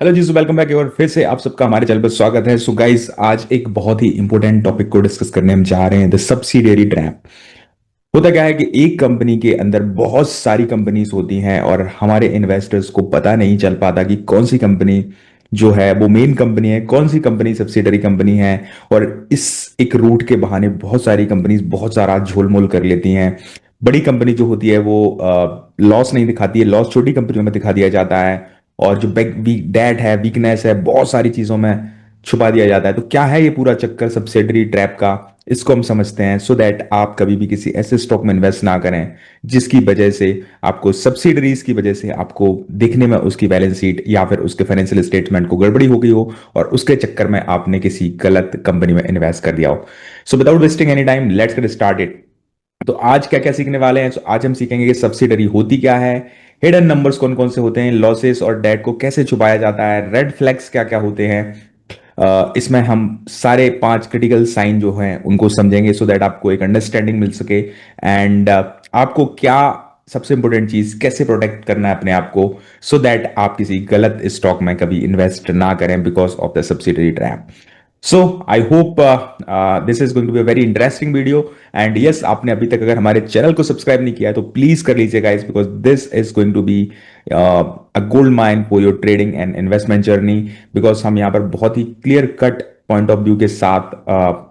Hello जी, welcome back. और फिर से आप सबका हमारे चैनल पर स्वागत है। सो गाइस, आज एक बहुत ही इंपॉर्टेंट टॉपिक को डिस्कस करने हम जा रहे हैं, द सब्सिडियरी ट्रैप। होता क्या है कि एक कंपनी के अंदर बहुत सारी कंपनीज होती हैं और हमारे इन्वेस्टर्स को पता नहीं चल पाता कि कौन सी कंपनी जो है वो मेन कंपनी है, कौन सी कंपनी सब्सिडरी कंपनी है। और इस एक रूट के बहाने बहुत सारी कंपनीज बहुत सारा झोलमोल कर लेती हैं। बड़ी कंपनी जो होती है वो लॉस नहीं दिखाती है, लॉस छोटी कंपनियों में दिखा दिया जाता है। और जो डेट है, वीकनेस है, बहुत सारी चीजों में छुपा दिया जाता है। तो क्या है ये पूरा चक्कर सब्सिडरी ट्रैप का, इसको हम समझते हैं सो दैट आप कभी भी किसी ऐसे स्टॉक में इन्वेस्ट ना करें जिसकी वजह से आपको सब्सिडरीज की वजह से आपको देखने में उसकी बैलेंस शीट या फिर उसके फाइनेंशियल स्टेटमेंट को गड़बड़ी हो गई हो और उसके चक्कर में आपने किसी गलत कंपनी में इन्वेस्ट कर दिया हो। So without wasting any time, let's get started. तो आज क्या क्या सीखने वाले हैं? तो आज हम सीखेंगे कि सब्सिडरी होती क्या है, हिडन नंबर्स कौन कौन से होते हैं, लॉसेस और डेट को कैसे छुपाया जाता है, रेड फ्लैग्स क्या क्या होते हैं। इसमें हम सारे 5 क्रिटिकल साइन जो हैं उनको समझेंगे सो दैट आपको एक अंडरस्टैंडिंग मिल सके। एंड आपको क्या सबसे इंपॉर्टेंट चीज कैसे प्रोटेक्ट करना है अपने आप को सो दैट आप किसी गलत स्टॉक में कभी इन्वेस्ट ना करें because of the subsidiary trap. So I hope this is going to be a very interesting video. And yes, आपने अभी तक अगर हमारे चैनल को सब्सक्राइब नहीं किया है तो प्लीज कर लीजिएगा इस, because this is going to be a gold mine for your trading and investment journey. Because हम यहाँ पर बहुत ही clear cut point of view के साथ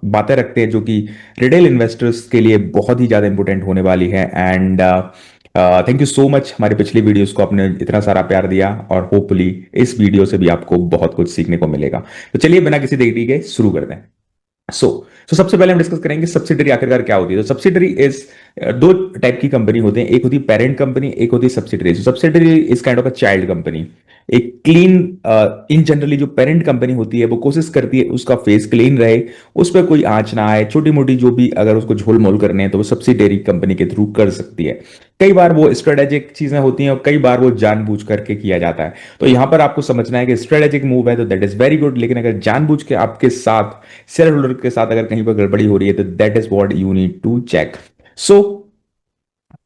बातें रखते हैं जो कि रिटेल इन्वेस्टर्स के लिए बहुत ही ज्यादा इंपॉर्टेंट होने वाली है। And thank you so much हमारी पिछली वीडियोस को आपने इतना सारा प्यार दिया और होपफुली इस वीडियो से भी आपको बहुत कुछ सीखने को मिलेगा। तो चलिए बिना किसी देरी के शुरू करते हैं। सो सबसे पहले हम डिस्कस करेंगे सब्सिडरी आखिरकार क्या होती है। तो सब्सिडरी इज दो टाइप की कंपनी होते हैं, एक होती है पेरेंट कंपनी, एक होती है subsidiary. Subsidiary is kind of a child company. एक क्लीन, इन जनरली जो पेरेंट कंपनी होती है वो कोशिश करती है उसका फेस क्लीन रहे, उस पर कोई आंच ना आए, छोटी मोटी जो भी अगर उसको झोल मोल करने हैं तो वो सब्सिडरी कंपनी के थ्रू कर सकती है। कई बार वो स्ट्रेटेजिक चीजें होती हैं और कई बार वो जानबूझ करके किया जाता है। तो यहां पर आपको समझना है कि स्ट्रेटेजिक मूव है तो दैट इज वेरी गुड, लेकिन अगर जानबूझ के आपके साथ शेयर होल्डर के साथ अगर कहीं पर गड़बड़ी हो रही है तो that is what you need to check. So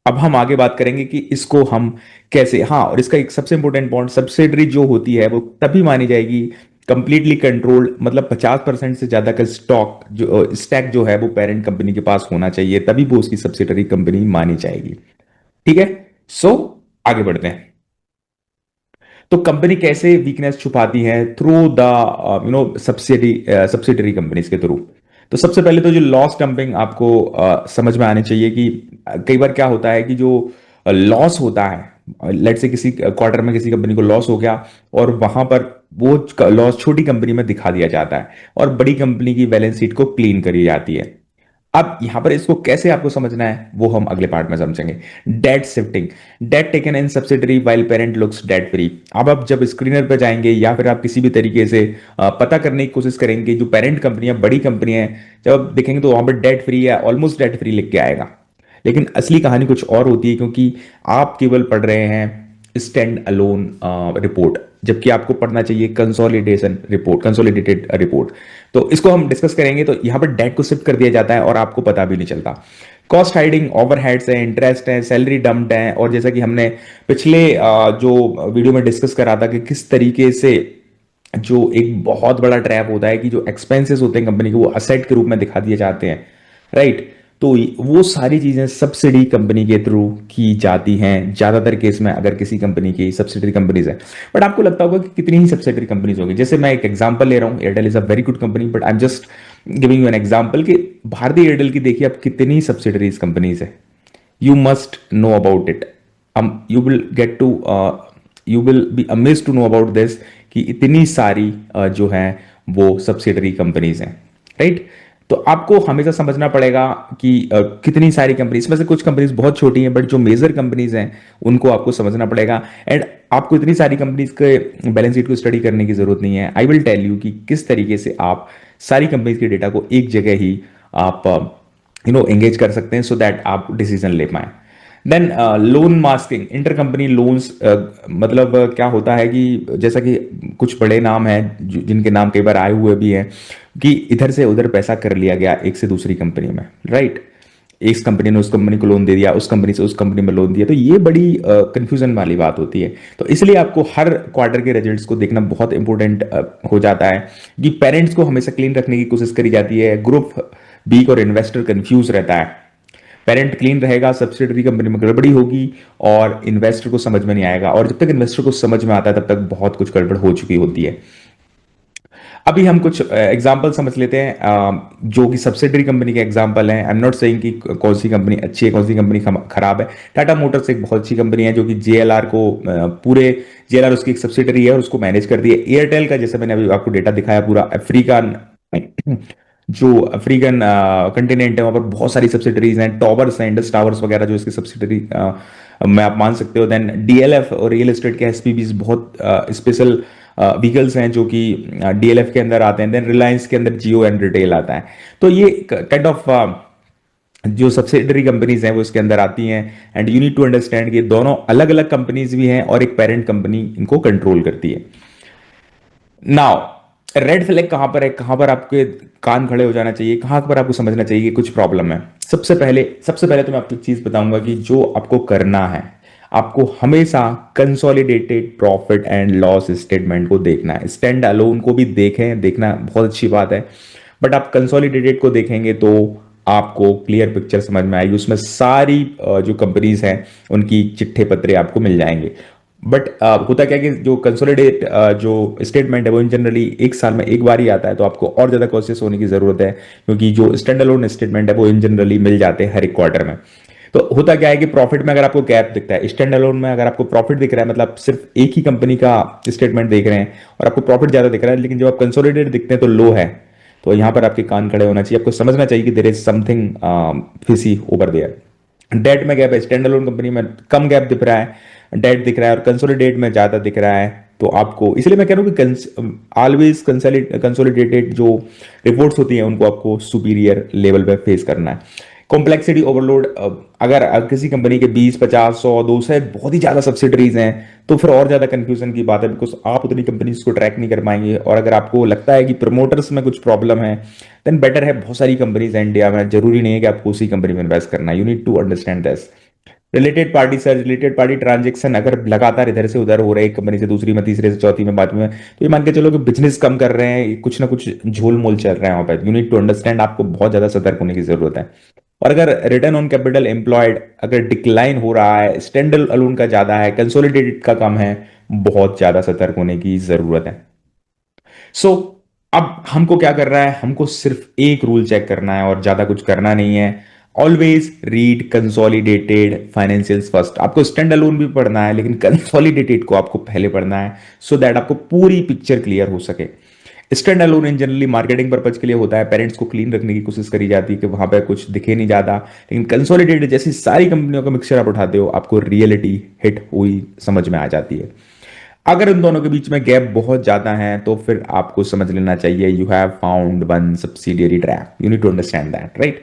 अब हम आगे बात करेंगे कि इसको हम कैसे, हाँ, और इसका एक सबसे इंपॉर्टेंट पॉइंट, सब्सिडरी जो होती है वो तभी मानी जाएगी कंप्लीटली कंट्रोल्ड, मतलब 50% से ज्यादा का स्टॉक जो स्टैक जो है वो पेरेंट कंपनी के पास होना चाहिए, तभी वो उसकी सब्सिडरी कंपनी मानी जाएगी। ठीक है। सो आगे बढ़ते हैं। तो कंपनी कैसे वीकनेस छुपाती है? थ्रू द सब्सिडरी कंपनीज के थ्रू। तो सबसे पहले तो जो लॉस डंपिंग आपको समझ में आनी चाहिए कि कई बार क्या होता है कि जो लॉस होता है, लेट से किसी क्वार्टर में किसी कंपनी को लॉस हो गया और वहां पर वो लॉस छोटी कंपनी में दिखा दिया जाता है और बड़ी कंपनी की बैलेंस शीट को क्लीन करी जाती है। अब यहां पर इसको कैसे आपको समझना है वो हम अगले पार्ट में समझेंगे। Debt shifting, debt taken in subsidiary while parent looks debt free. अब आप जब स्क्रीनर पर जाएंगे या फिर आप किसी भी तरीके से पता करने की कोशिश करेंगे जो पेरेंट कंपनी है, बड़ी कंपनी है, जब आप देखेंगे तो वहां पर डेट फ्री या ऑलमोस्ट डेट फ्री लिख के आएगा। लेकिन असली कहानी कुछ और होती है, क्योंकि आप केवल पढ़ रहे हैं स्टैंड अलोन रिपोर्ट, जबकि आपको पढ़ना चाहिए कंसोलिडेशन रिपोर्ट, कंसोलिडेटेड रिपोर्ट। तो इसको हम डिस्कस करेंगे। तो यहां पर डेट को शिफ्ट कर दिया जाता है और आपको पता भी नहीं चलता। कॉस्ट हाइडिंग, ओवरहेड्स है, इंटरेस्ट है, सैलरी डंप्ड है, और जैसा कि हमने पिछले जो वीडियो में डिस्कस करा था कि किस तरीके से जो एक बहुत बड़ा ट्रैप होता है कि जो एक्सपेंसेस होते हैं कंपनी के वो असेट के रूप में दिखा दिए जाते हैं, राइट। तो वो सारी चीजें सब्सिडी कंपनी के थ्रू की जाती हैं ज्यादातर केस में, अगर किसी कंपनी की सब्सिडरी कंपनीज है। बट आपको लगता होगा कि कितनी ही सब्सिडरी कंपनीज होगी। जैसे मैं एक एग्जांपल ले रहा हूँ, Airtel is a very good company, but I am just giving you an example कि भारतीय एयरटेल की देखिए अब कितनी सब्सिडरीज कंपनीज है। You must know about it. You will get to you will be amazed to know about this कि इतनी सारी जो है वो सब्सिडरी कंपनीज हैं, राइट। तो आपको हमेशा समझना पड़ेगा कि कितनी सारी कंपनीज में से कुछ कंपनीज बहुत छोटी हैं, बट जो मेजर कंपनीज हैं उनको आपको समझना पड़ेगा। एंड आपको इतनी सारी कंपनीज के बैलेंस शीट को स्टडी करने की जरूरत नहीं है। आई विल टेल यू कि किस तरीके से आप सारी कंपनीज के डेटा को एक जगह ही आप एंगेज कर सकते हैं सो दैट आप डिसीजन ले पाए। Then loan masking, inter company loans, मतलब क्या होता है कि जैसा कि कुछ बड़े नाम हैं जिनके नाम कई बार आए हुए भी हैं कि इधर से उधर पैसा कर लिया गया एक से दूसरी कंपनी में, राइट। इस कंपनी ने उस कंपनी को लोन दे दिया, उस कंपनी से उस कंपनी में लोन दिया, तो ये बड़ी कंफ्यूजन वाली बात होती है। तो इसलिए आपको हर क्वार्टर के रिजल्ट्स को देखना बहुत इंपॉर्टेंट हो जाता है कि पेरेंट्स को हमेशा क्लीन रखने की कोशिश करी जाती है, ग्रुप बीक और इन्वेस्टर कंफ्यूज रहता है। पेरेंट क्लीन रहेगा, सब्सिडरी कंपनी में गड़बड़ी होगी और इन्वेस्टर को समझ में नहीं आएगा, और जब तक इन्वेस्टर को समझ में आता है तब तक बहुत कुछ गड़बड़ हो चुकी होती है। अभी हम कुछ एग्जांपल समझ लेते हैं जो कि सब्सिडरी कंपनी के एग्जांपल हैं। आई एम नॉट सेइंग कि कौन सी कंपनी अच्छी है, कौन सी कंपनी खराब है। टाटा मोटर्स एक बहुत अच्छी कंपनी है जो कि जेएलआर को पूरे जेएलआर उसकी एक सब्सिडरी है और उसको मैनेज करती है। एयरटेल का जैसे मैंने अभी आपको डेटा दिखाया, पूरा अफ्रीका जो अफ्रीकन कंटिनेंट है वहां पर बहुत सारी सब्सिडरीज हैं, टॉवर्स हैं, इंडस टावर्स वगैरह जो इसकी सब्सिडरी में आप मान सकते हो। देन डीएलएफ और रियल एस्टेट के एसपीवीज बहुत स्पेशल व्हीकल्स हैं जो कि डीएलएफ के अंदर आते हैं। देन रिलायंस के अंदर जियो एंड रिटेल आता है। तो ये काइंड ऑफ जो सब्सिडरी कंपनीज हैं वो इसके अंदर आती हैं। And you need to understand कि दोनों अलग अलग कंपनीज भी हैं और एक पेरेंट कंपनी इनको कंट्रोल करती है। नाउ रेड फ्लैग कहां पर है, कहां पर आपके कान खड़े हो जाना चाहिए, कहां पर आपको समझना चाहिए कि कुछ प्रॉब्लम है। सबसे पहले तो मैं आपको एक चीज बताऊंगा कि जो आपको करना है, आपको हमेशा consolidated profit and loss statement को देखना है। स्टैंड अलोन को भी देखें, देखना बहुत अच्छी बात है, बट आप कंसोलिडेटेड को देखेंगे तो आपको क्लियर पिक्चर समझ में आएगी। उसमें सारी जो कंपनीज हैं उनकी चिट्ठे पत्रे आपको मिल जाएंगे। बट होता क्या कि जो कंसोलिडेट जो स्टेटमेंट है वो इन जनरली एक साल में एक बार ही आता है, तो आपको और ज्यादा कॉशियस होने की जरूरत है, क्योंकि जो स्टैंड अलोन स्टेटमेंट है वो इन जनरली मिल जाते हैं हर एक क्वार्टर में। तो होता क्या है कि प्रॉफिट में अगर आपको गैप दिखता है, स्टैंड अलोन में अगर आपको प्रॉफिट दिख रहा है, मतलब सिर्फ एक ही कंपनी का स्टेटमेंट देख रहे हैं और आपको प्रॉफिट ज्यादा दिख रहा है, लेकिन जब आप कंसोलिडेट दिखते हैं तो लो है, तो यहां पर आपके कान खड़े होना चाहिए। आपको समझना चाहिए कि there is something fishy over there. Debt में गैप है, स्टैंड अलोन कंपनी में कम गैप दिख रहा है, डेट दिख रहा है, और कंसोलिडेट में ज्यादा दिख रहा है। तो आपको इसलिए मैं कह रहा हूं कि ऑलवेज कंसोलिडेटेड जो रिपोर्ट्स होती हैं उनको आपको सुपीरियर लेवल पे फेस करना है। कॉम्प्लेक्सिटी ओवरलोड, अगर किसी कंपनी के 20, 50, 100, 200 बहुत ही ज्यादा सब्सिडरीज हैं तो फिर और ज्यादा कंफ्यूजन की बात है, बिकॉज आप उतनी कंपनीज को ट्रैक नहीं कर पाएंगे। और अगर आपको लगता है कि प्रमोटर्स में कुछ प्रॉब्लम है, देन बेटर है, बहुत सारी कंपनीज हैं इंडिया में, जरूरी नहीं है कि आपको उसी कंपनी में इन्वेस्ट करना है। You need to understand this. Related party sir, related party transaction अगर लगातार इधर से उधर हो रहे हैं, एक कंपनी से दूसरी में, तीसरे से चौथी में, पांचवी में, तो ये मान के चलो कि बिजनेस कम कर रहे हैं, कुछ ना कुछ झोल मोल चल रहा है वहां पर। यू नीड टू अंडरस्टैंड, आपको बहुत ज्यादा सतर्क होने की जरूरत है। और अगर रिटर्न ऑन कैपिटल एम्प्लॉयड अगर डिक्लाइन हो रहा है, स्टैंडर्ड अलोन का ज्यादा है, कंसोलिडेटेड का कम है, बहुत ज्यादा सतर्क होने की जरूरत है। सो अब हमको क्या करना है, हमको सिर्फ एक रूल चेक करना है और ज्यादा कुछ करना नहीं है। Always read consolidated financials first. आपको स्टैंड अलोन भी पढ़ना है, लेकिन कंसोलिडेटेड को आपको पहले पढ़ना है, सो दैट आपको पूरी पिक्चर क्लियर हो सके। Stand alone in generally marketing purpose के लिए होता है, पेरेंट्स को क्लीन रखने की कोशिश करी जाती है कि वहां पे कुछ दिखे नहीं जाता। लेकिन कंसोलिडेटेड जैसी सारी कंपनियों का मिक्सचर आप उठाते हो, आपको रियलिटी हिट हुई समझ में आ जाती है। अगर इन दोनों के बीच में गैप बहुत ज्यादा है तो फिर आपको समझ लेना चाहिए you have found one subsidiary trap. You need to understand that, right.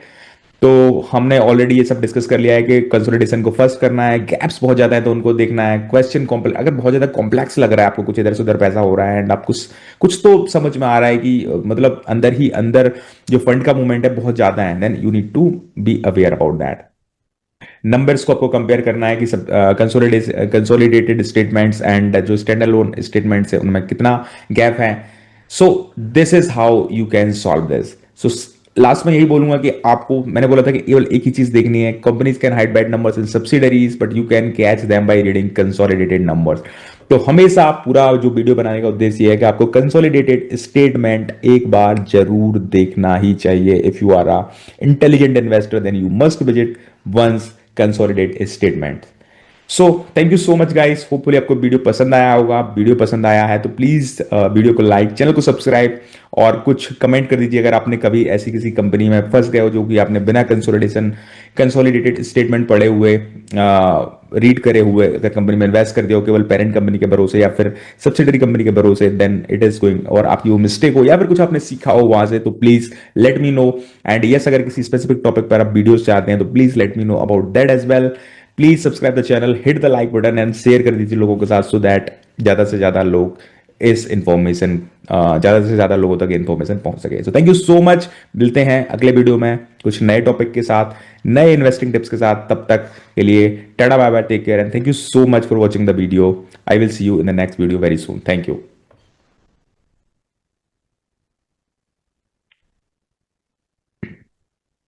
तो हमने ऑलरेडी ये सब डिस्कस कर लिया है कि कंसोलिडेशन को फर्स्ट करना है, गैप्स बहुत ज्यादा है तो उनको देखना है। क्वेश्चन कॉम्प्लेक्स, अगर बहुत ज्यादा कॉम्प्लेक्स लग रहा है आपको, कुछ इधर से उधर पैसा हो रहा है एंड आप कुछ तो समझ में आ रहा है कि मतलब अंदर ही अंदर जो फंड का मूवमेंट है बहुत ज्यादा है, then you need to be aware about that. Numbers को आपको कंपेयर करना है कि सब कंसोलिडेटेड स्टेटमेंट्स एंड जो स्टैंड अलोन स्टेटमेंट्स है उनमें कितना गैप है। So this is how you can solve this. So last में यही बोलूंगा कि आपको, मैंने बोला था कि केवल एक ही चीज देखनी है, companies can hide bad numbers in subsidiaries but you can catch them by reading consolidated numbers. तो हमेशा पूरा जो वीडियो बनाने का उद्देश्य ये है कि आपको कंसोलिडेटेड स्टेटमेंट एक बार जरूर देखना ही चाहिए। If you are a intelligent investor then you must visit once consolidate statement. So thank you so much guys, hopefully आपको वीडियो पसंद आया होगा। वीडियो पसंद आया है तो प्लीज वीडियो को लाइक, चैनल को सब्सक्राइब और कुछ कमेंट कर दीजिए अगर आपने कभी ऐसी किसी कंपनी में फंस गए हो जो कि आपने बिना कंसोलिडेटेड स्टेटमेंट पढ़े हुए, रीड करे हुए अगर कंपनी में इन्वेस्ट कर दिया हो केवल पेरेंट कंपनी के भरोसे या फिर सब्सिडरी कंपनी के भरोसे, देन इट इज गोइंग, और आपकी वो मिस्टेक हो या फिर कुछ आपने सीखा हो वहां से, तो please let me no. And yes, अगर किसी स्पेसिफिक टॉपिक पर आप वीडियोस चाहते हैं तो please let me know about that as well. Please subscribe the channel, hit the like button and share कर दीजिए लोगों के साथ, सो दैट ज्यादा से ज्यादा लोग इस इंफॉर्मेशन ज़्यादा से ज़्यादा लोगों तक इन्फॉर्मेशन पहुंच सके। सो थैंक यू सो मच, मिलते हैं अगले वीडियो में कुछ नए टॉपिक के साथ, नए इन्वेस्टिंग टिप्स के साथ। तब तक के लिए tata bye bye, take care and thank you so much for watching the video. I will see you in the next video very soon. Thank you.